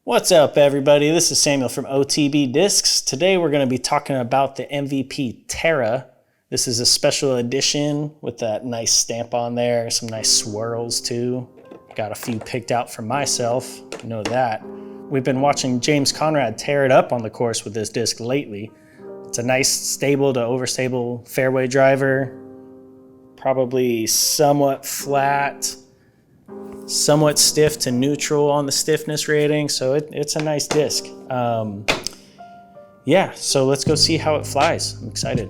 What's up, everybody? This is Samuel from OTB Discs. Today we're going to be talking about the MVP Terra. This is a special edition with that nice stamp on there, some nice swirls too. Got a few picked out for myself, you know that. We've been watching James Conrad tear it up on the course with this disc lately. It's a nice stable to overstable fairway driver, probably somewhat flat, somewhat stiff to neutral on the stiffness rating, so it's a nice disc. Yeah, so let's go see how it flies. I'm excited.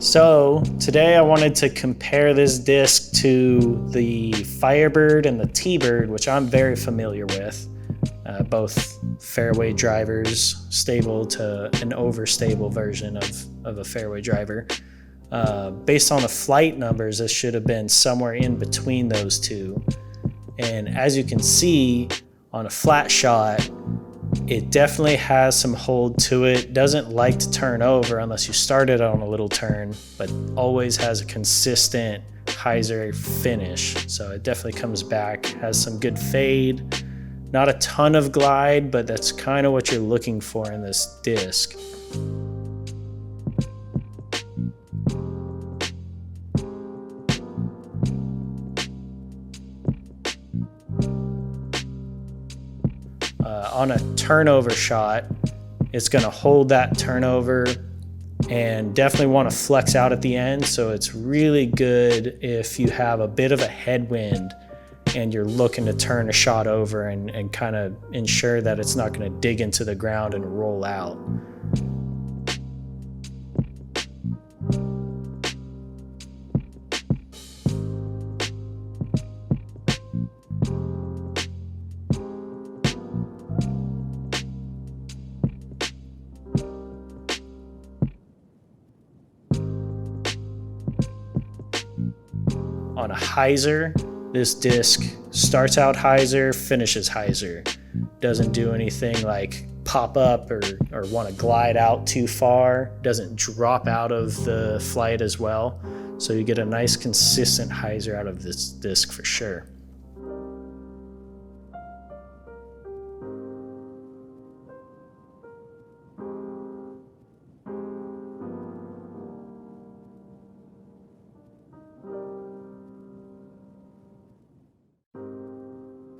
So today I wanted to compare this disc to the Firebird and the T-Bird, which I'm very familiar with. Both fairway drivers, stable to an overstable version of a fairway driver. Based on the flight numbers, this should have been somewhere in between those two. And as you can see on a flat shot, it definitely has some hold to it. Doesn't like to turn over unless you start it on a little turn, but always has a consistent Hyzer finish. So it definitely comes back, has some good fade. Not a ton of glide, but that's kind of what you're looking for in this disc. On a turnover shot, it's going to hold that turnover and definitely want to flex out at the end. So it's really good if you have a bit of a headwind and you're looking to turn a shot over and kind of ensure that it's not going to dig into the ground and roll out. On a Hyzer, this disc starts out Hyzer, finishes Hyzer. Doesn't do anything like pop up or want to glide out too far. Doesn't drop out of the flight as well. So you get a nice consistent Hyzer out of this disc for sure.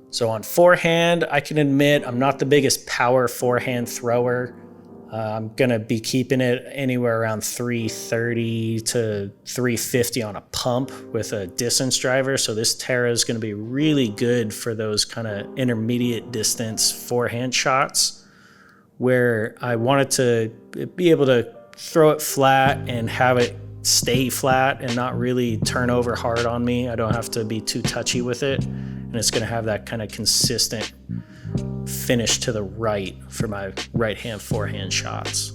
So on forehand, I can admit I'm not the biggest power forehand thrower. I'm gonna be keeping it anywhere around 330 to 350 on a pump with a distance driver. So this Terra is gonna be really good for those kind of intermediate distance forehand shots where I wanted to be able to throw it flat and have it stay flat and not really turn over hard on me. I don't have to be too touchy with it. And it's going to have that kind of consistent finish to the right for my right hand forehand shots.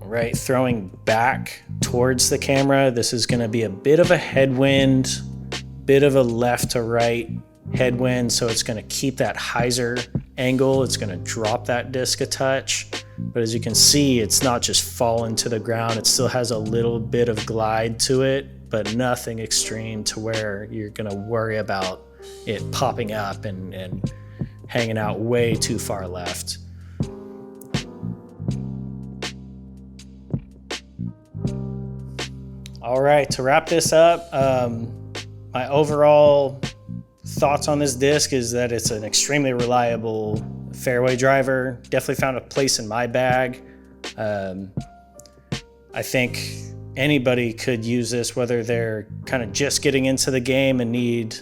All right, throwing back towards the camera, this is going to be a bit of a headwind, bit of a left to right headwind, so it's going to keep that Hyzer angle. It's going to drop that disc a touch, but as you can see, it's not just falling to the ground. It still has a little bit of glide to it, but nothing extreme to where you're going to worry about it popping up and hanging out way too far left. All right, to wrap this up, my overall thoughts on this disc is that it's an extremely reliable fairway driver. Definitely found a place in my bag. I think anybody could use this, whether they're kind of just getting into the game and need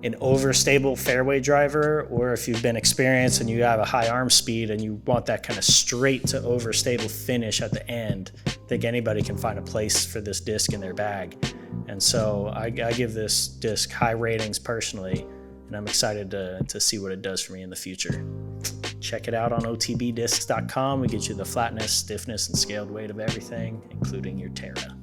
an overstable fairway driver, or if you've been experienced and you have a high arm speed and you want that kind of straight to overstable finish at the end. I think anybody can find a place for this disc in their bag. And so I give this disc high ratings personally, and I'm excited to see what it does for me in the future. Check it out on otbdiscs.com. We get you the flatness, stiffness, and scaled weight of everything, including your Terra.